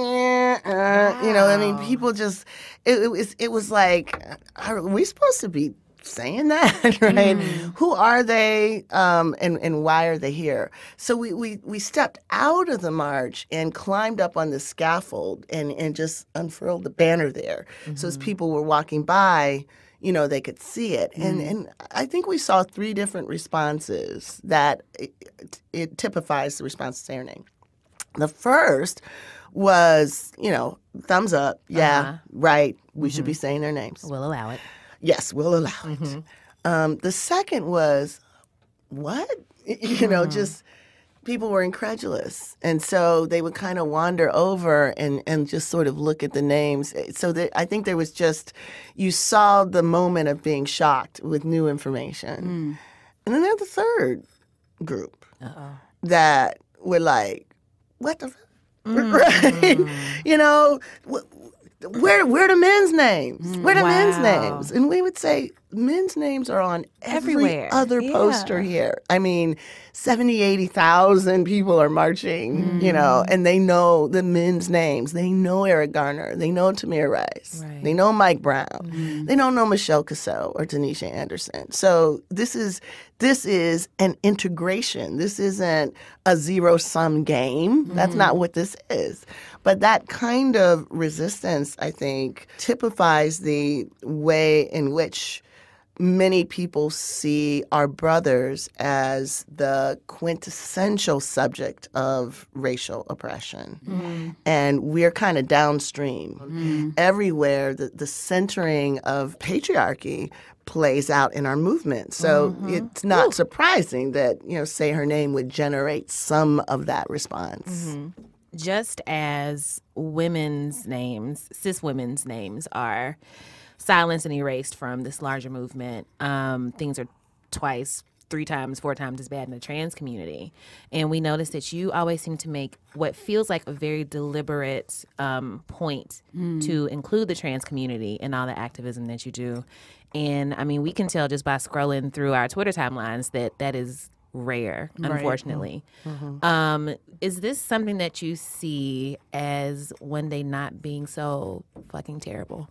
people just, it was like, are we supposed to be saying that, right? Who are they, and why are they here? So we stepped out of the march and climbed up on the scaffold and just unfurled the banner there. So as people were walking by, they could see it. And I think we saw 3 different responses that it typifies the response to Say Her Name. The first was, thumbs up, right, we should be saying their names. We'll allow it. Yes, we'll allow it. The second was, what? Just people were incredulous. And so they would kind of wander over and just sort of look at the names. So I think there was just, you saw the moment of being shocked with new information. And then there's the third group that were like, what the fuck? Right? Where are the men's names? Where are the men's names? And we would say, men's names are on every other poster here. I mean, 70, 80,000 people are marching, and they know the men's names. They know Eric Garner. They know Tamir Rice. Right. They know Mike Brown. They don't know Michelle Cusseau or Tanisha Anderson. So this is an integration. This isn't a zero-sum game. That's not what this is. But that kind of resistance, I think, typifies the way in which many people see our brothers as the quintessential subject of racial oppression. And we're kind of downstream. Everywhere, the centering of patriarchy plays out in our movement. So it's not surprising that, Say Her Name would generate some of that response. Just as women's names, cis women's names, are silenced and erased from this larger movement, things are twice, 3 times, 4 times as bad in the trans community. And we notice that you always seem to make what feels like a very deliberate point to include the trans community in all the activism that you do. And I mean, we can tell just by scrolling through our Twitter timelines that is rare, unfortunately. Is this something that you see as one day not being so fucking terrible?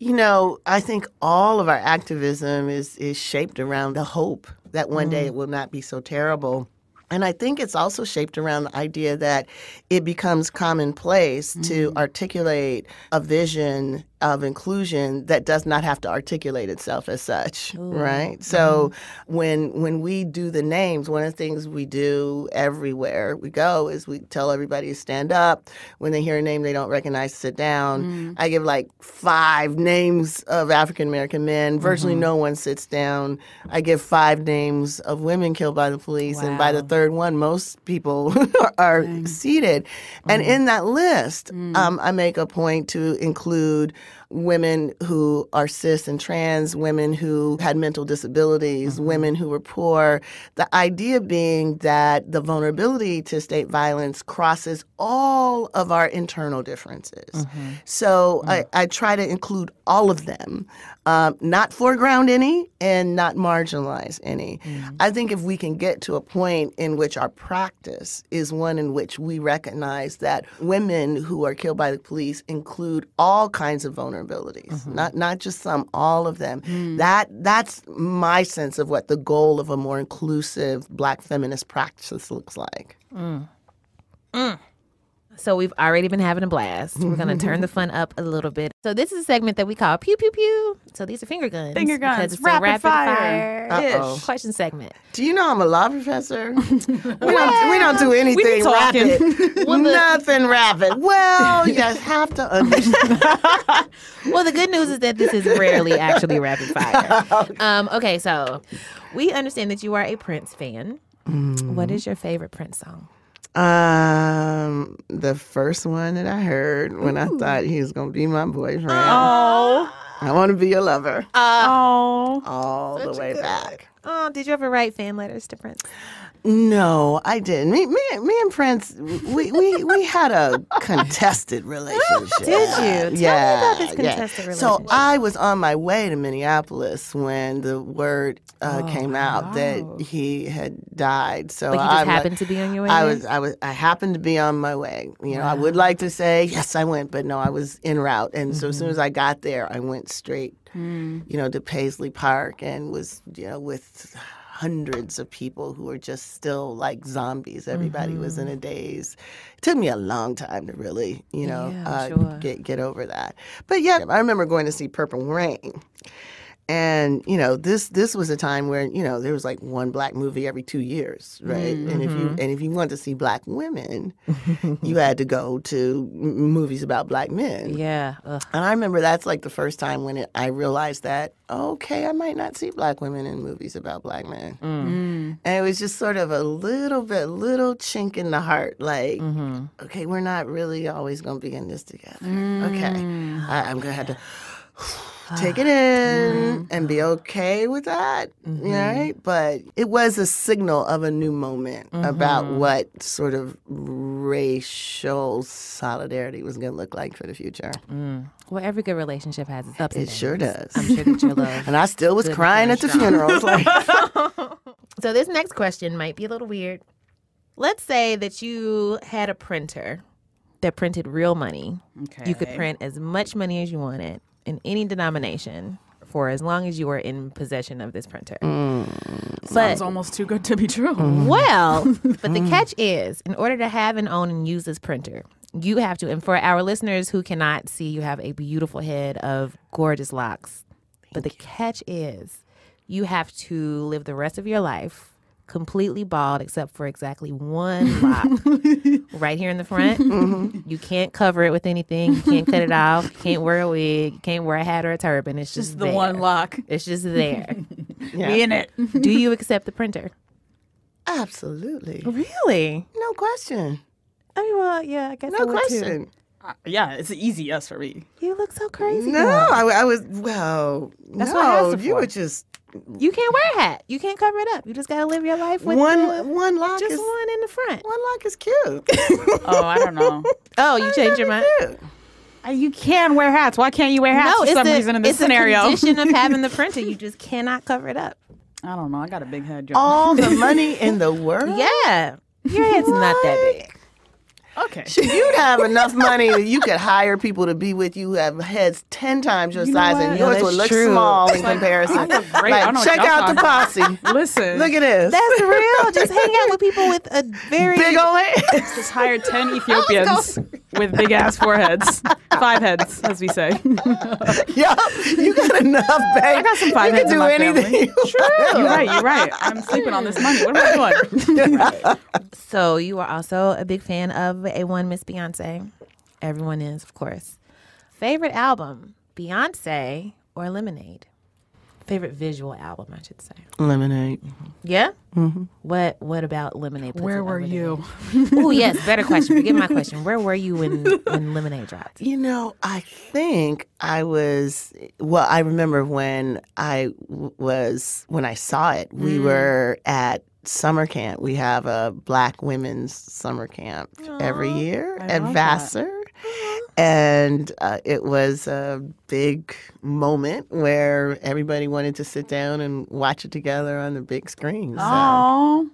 I think all of our activism is shaped around the hope that one day it will not be so terrible. And I think it's also shaped around the idea that it becomes commonplace to articulate a vision of inclusion that does not have to articulate itself as such, right? So when we do the names, one of the things we do everywhere we go is we tell everybody to stand up. When they hear a name they don't recognize, sit down. I give like 5 names of African-American men. Virtually no one sits down. I give 5 names of women killed by the police. And by the third one, most people are seated. And in that list, I make a point to include women who are cis and trans, women who had mental disabilities, women who were poor. The idea being that the vulnerability to state violence crosses all of our internal differences. So I try to include all of them, not foreground any and not marginalize any. I think if we can get to a point in which our practice is one in which we recognize that women who are killed by the police include all kinds of vulnerabilities, not just some, all of them. That's my sense of what the goal of a more inclusive Black feminist practice looks like. So we've already been having a blast. We're going to turn the fun up a little bit. So this is a segment that we call Pew Pew Pew. So these are finger guns. Finger guns. Because it's Rapid a fire. Uh-oh. question segment. Do you know I'm a law professor? we don't do anything rapid. Nothing rapid. Well, you guys have to understand. Well, the good news is that this is rarely actually rapid fire. Okay, so we understand that you are a Prince fan. What is your favorite Prince song? The first one that I heard when I thought he was going to be my boyfriend. Oh. I want to be your lover. All the way back. Oh, did you ever write fan letters to Prince? No, I didn't. Me and Prince, we had a contested relationship. Did you? Tell me about this contested relationship. So I was on my way to Minneapolis when the word came out that he had died. So like you just happened to be on your way? I happened to be on my way. I would like to say yes, I went, but no, I was en route. And so as soon as I got there, I went straight, to Paisley Park and was, with hundreds of people who were just still like zombies. Everybody was in a daze. It took me a long time to really, get over that. But yeah, I remember going to see Purple Rain. And, this was a time where, there was like one Black movie every 2 years, right? And if you wanted to see Black women, you had to go to movies about Black men. Yeah. Ugh. And I remember that's like the first time when I realized that, okay, I might not see Black women in movies about Black men. And it was just sort of a little chink in the heart, like, okay, we're not really always going to be in this together. Okay, I'm going to have to take it in and be okay with that, right? But it was a signal of a new moment about what sort of racial solidarity was going to look like for the future. Well, every good relationship has its ups and It downs. sure does. I'm sure that your love. And I still was crying at the funerals. Like. So this next question might be a little weird. Let's say that you had a printer that printed real money. Okay. You could print as much money as you wanted in any denomination for as long as you were in possession of this printer. Sounds almost too good to be true. Well, but the catch is, in order to have and own and use this printer, You have to. And for our listeners who cannot see, you have a beautiful head of gorgeous locks. But the catch is you have to live the rest of your life completely bald except for exactly one lock right here in the front. You can't cover it with anything. You can't cut it off. You can't wear a wig. You can't wear a hat or a turban. It's just the there. one lock. It's just there. We in it. Do you accept the printer? Absolutely. Really? No question. I mean, well, yeah, I guess I No would too. question. Yeah, it's an easy yes for me. You look so crazy. No, girl. I was, well, That's what I asked her you for. were just You can't wear a hat. You can't cover it up. You just gotta live your life with one lock just is one in the front. one lock is cute. Oh, I don't know. Oh, you changed your mind? Cute. You can wear hats. Why can't you wear hats for some reason in this scenario? It's a condition of having the printer. You just cannot cover it up. I don't know. I got a big head, Joe. All the money in the world. Yeah. Your head's not that big. Okay. You'd have enough money that you could hire people to be with you who have heads 10 times your size, what? and Yeah, yours that's would look true. small in comparison. I look great. I don't know what Check y'all out the talking posse. Listen. Look at this. That's real. Just hang out with people with a very big old head. Just hired 10 Ethiopians with big ass foreheads. 5 heads, as we say. Yo, you got enough, babe. I got some 5 you heads can in do my anything. family. You're right. I'm sleeping on this money. What am I doing? So you are also a big fan of a one Miss Beyonce. Everyone is, of course. Favorite album, Beyonce or Lemonade? Favorite visual album, I should say. Lemonade. Yeah? Mm-hmm. What about Lemonade? puts Where it were over you? there? Oh, yes. Better question. Forget my question. Where were you when Lemonade dropped? You know, I think I was, well, I remember when when I saw it, we were at summer camp. We have a Black women's summer camp every year at Vassar. And it was a big moment where everybody wanted to sit down and watch it together on the big screen. So, Oh.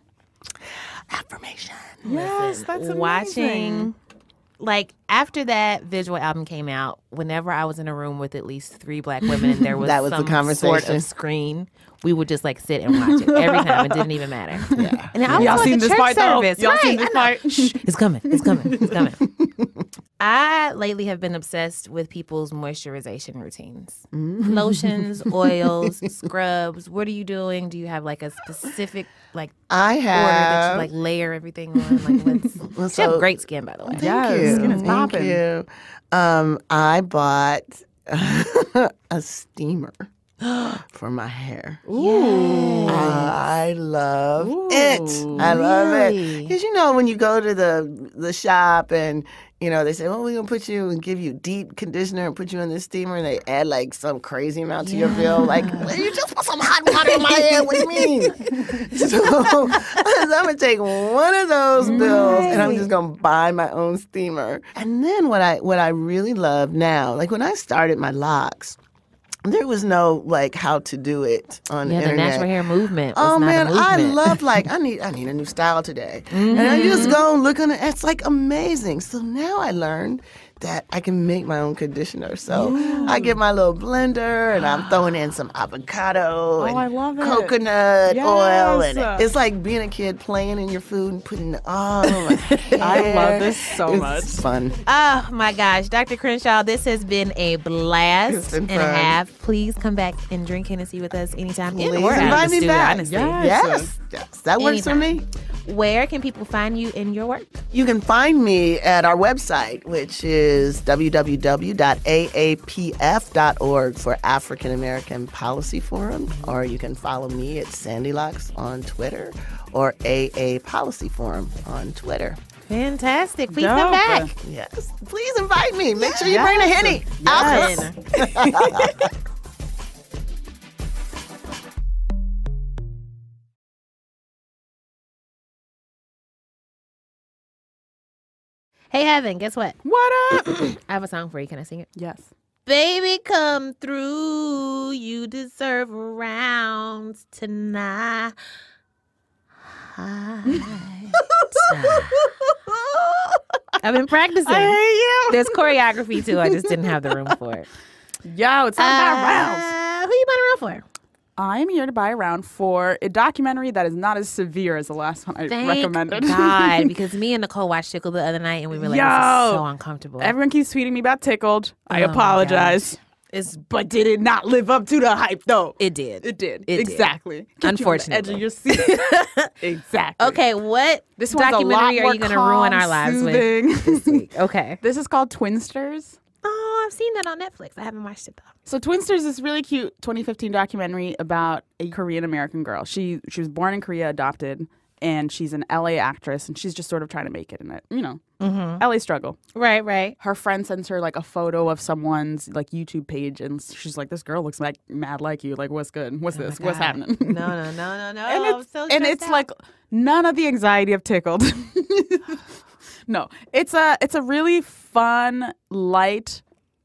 affirmation. Yes, that's amazing. Watching, like, after that visual album came out, whenever I was in a room with at least 3 Black women and there was, That was the some conversation. sort of screen, we would just like sit and watch it every time. It didn't even matter. Yeah. And then I was Y'all like seen a this church fight, though? service. Y'all Right, seen this I know. fight? Shh, it's coming. It's coming. It's coming. I lately have been obsessed with people's moisturization routines. Lotions, oils, scrubs. What are you doing? Do you have like a specific like I order that have. you like layer everything on? Like, let's you have great skin, by the way. Thank you. skin is Thank popping. you. I bought a steamer for my hair. Ooh. I love it. I love it. Really? Because, you know, when you go to the shop and, you know, they say, well, we're going to put you and give you deep conditioner and put you in this steamer, and they add like some crazy amount to your bill. Like, well, you just put some hot water in my hair. What do you mean? So I'm going to take one of those bills and I'm just going to buy my own steamer. And then what I really love now, like when I started my locks, there was no like how to do it on the Yeah, the internet. natural hair movement. Was Oh not man, a I movement. love like I need a new style today, and I just go and look on it. It's like amazing. So now I learned that I can make my own conditioner. So I get my little blender and I'm throwing in some avocado and I love it. coconut oil, and Yes. it's like being a kid playing in your food and putting it all over my hair. I love this so It's much. fun. Oh my gosh, Dr. Crenshaw, this has been a blast It's been and a fun. half. Please come back and drink Hennessy with us anytime. In Please or out of invite the me studio, back. honestly. Yes. Yes, that works for me. Where can people find you in your work? You can find me at our website, which is www.aapf.org for African American Policy Forum, or you can follow me at Sandy Locks on Twitter or AA Policy Forum on Twitter. Fantastic. Please Dope. come back. Yes, please invite me. Make sure you bring the Henny. Yes. Hey, Heaven, guess what? What up? I have a song for you. Can I sing it? Yes. Baby, come through. You deserve a round tonight. I've been practicing. I hate you. There's choreography too. I just didn't have the room for it. Yo, it's not about rounds. Who you buying around for? I'm here to buy around for a documentary that is not as severe as the last one I recommended. Thank God, because me and Nicole watched Tickled the other night, and we were like, this is so uncomfortable. Everyone keeps tweeting me about Tickled. I apologize. But did it not live up to the hype, though? It did. It did. It exactly. Did. Unfortunately. You on the edge of your seat. Exactly. Okay, what this documentary are you going to ruin our lives with this week? Okay. This is called Twinsters. Oh, I've seen that on Netflix. I haven't watched it, though. So Twinsters is really cute 2015 documentary about a Korean-American girl. She was born in Korea, adopted, and she's an LA actress, and she's just sort of trying to make it in it. You know, LA struggle. Right. Her friend sends her like a photo of someone's like YouTube page, and she's like, "This girl looks like mad like you. Like, what's good? What's this? What's happening?" No. And it's like none of the anxiety of Tickled. No, it's a really fun, light,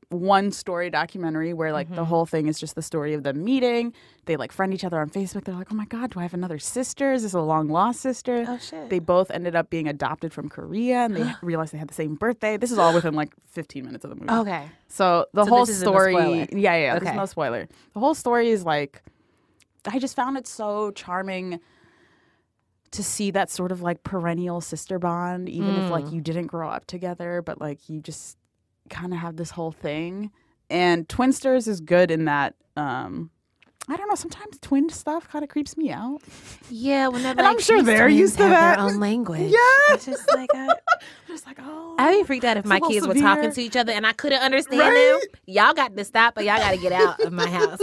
one story documentary where like the whole thing is just the story of them meeting. They like friend each other on Facebook. They're like, oh my God, do I have another sister? Is this a long lost sister? Oh shit. They both ended up being adopted from Korea, and they realized they had the same birthday. This is all within like 15 minutes of the movie. Okay. So the whole this isn't a story, spoiler. yeah, Okay. there's no spoiler. The whole story is like, I just found it so charming to see that sort of like perennial sister bond, even if like you didn't grow up together, but like you just kind of have this whole thing. And Twinsters is good in that. I don't know. Sometimes twin stuff kind of creeps me out. Yeah, when And I'm sure they're used to have that. their own language. Yeah. It's just like Oh, I'd be freaked out if it's a my little kids were severe. talking to each other and I couldn't understand Right? them. Y'all got to stop, or y'all got to get out of my house.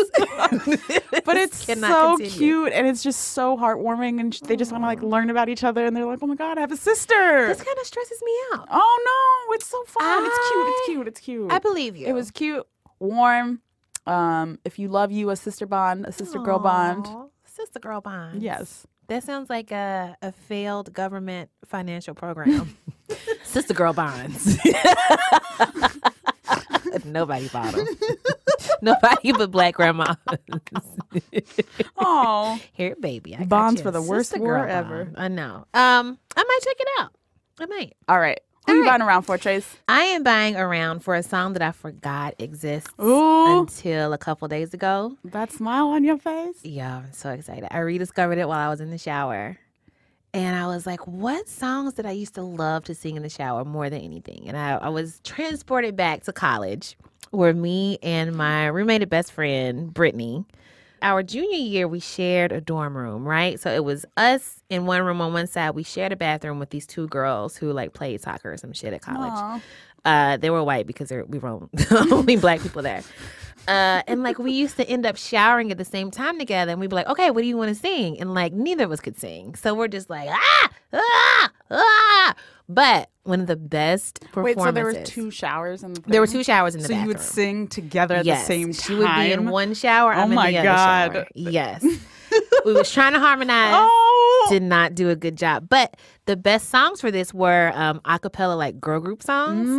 But it's Cannot so continue. cute, and it's just so heartwarming, and they just want to like learn about each other, and they're like, oh my God, I have a sister. This kind of stresses me out. Oh no, it's so fun. It's cute. I believe you. It was cute, warm. If you love you, a sister bond, a sister girl bond. Aw, sister girl bond. Yes. That sounds like a failed government financial program. Sister girl bonds. Nobody bought them. Nobody but black grandmas. Oh, Here, baby. I got bonds you for a the worst sister war girl ever. bond. I know. I might check it out. I might. all right. Who All you right. buying around for, Trace? I am buying around for a song that I forgot exists Ooh. until a couple days ago. That smile on your face. Yeah, I'm so excited. I rediscovered it while I was in the shower. And I was like, what songs did I used to love to sing in the shower more than anything? And I was transported back to college where me and my roommate and best friend, Brittany, our junior year, we shared a dorm room, right? So it was us in one room on one side. We shared a bathroom with these two girls who like played soccer or some shit at college. They were white because we were only black people there. And like we used to end up showering at the same time together, and we'd be like, okay, what do you want to sing? And like neither of us could sing. So we're just like, But one of the best performances. Wait, so there were two showers in the There were two showers in the So bathroom. you would sing together at Yes. the same time? She would be in one shower. I'm my in the other God. shower. Yes. We was trying to harmonize. Oh! Did not do a good job. But the best songs for this were a cappella, like girl group songs.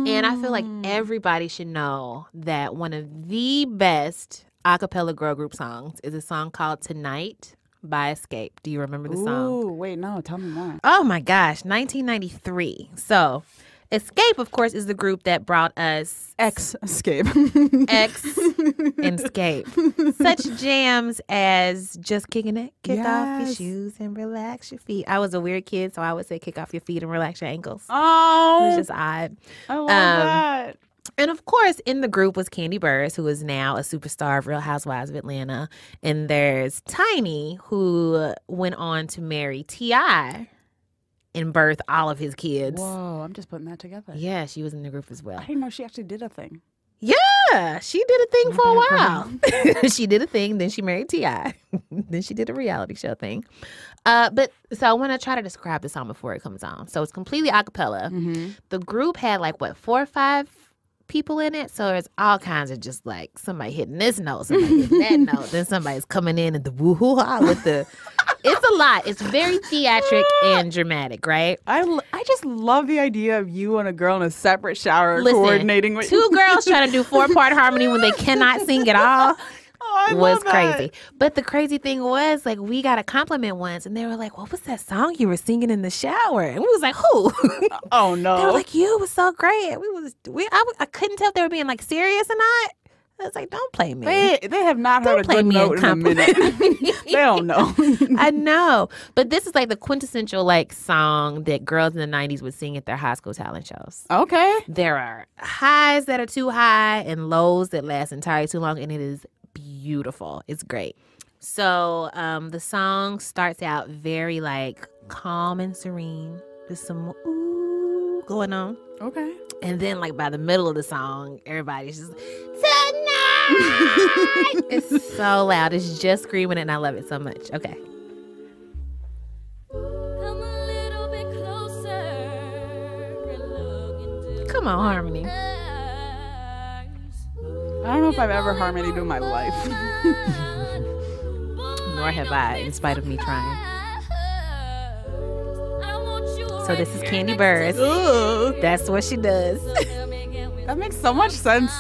And I feel like everybody should know that one of the best a cappella girl group songs is a song called Tonight by Escape. Do you remember the song? Ooh, wait, no, tell me more. Oh my gosh, 1993. So Escape, of course, is the group that brought us Escape. X and Escape. Such jams as Just Kicking It, Kick Off Your Yes. Shoes and Relax Your Feet. I was a weird kid, so I would say kick off your feet and relax your ankles. It Oh, was just odd. I love that. And of course, in the group was Candy Burris, who is now a superstar of Real Housewives of Atlanta. And there's Tiny, who went on to marry T.I. and birth all of his kids. Whoa, I'm just putting that together. Yeah, she was in the group as well. I didn't know she actually did a thing. Yeah, she did a thing for a bad while. She did a thing, then she married T.I. Then she did a reality show thing. But so I want to try to describe the song before it comes on. So it's completely a cappella. The group had like, 4 or 5 people in it. So there's all kinds of just like somebody hitting this note, somebody hitting that note, then somebody's coming in and the woo-hoo-ha with the... It's a lot. It's very theatric and dramatic, right? I just love the idea of you and a girl in a separate shower Listen, coordinating with 2 girls trying to do 4-part harmony when they cannot sing at all. Oh, I was love that. crazy. But the crazy thing was, like, we got a compliment once, and they were like, what was that song you were singing in the shower? And we was like, who? Oh, no. They were like, you was so great. I couldn't tell if they were being, like, serious or not. I was like, don't play me. They have not heard a play good me note in a minute. They don't know. I know. But this is like the quintessential like song that girls in the 90s would sing at their high school talent shows. Okay. There are highs that are too high and lows that last entirely too long, and it is beautiful. It's great. So the song starts out very like calm and serene. There's some ooh going on. Okay. And then like by the middle of the song, everybody's just tonight. It's so loud. It's just screaming, and I love it so much. Okay. Come on, Harmony. I don't know if I've ever harmonied in my life. Nor have I, in spite of me trying. So this is Candy Burris. That's what she does. That makes so much sense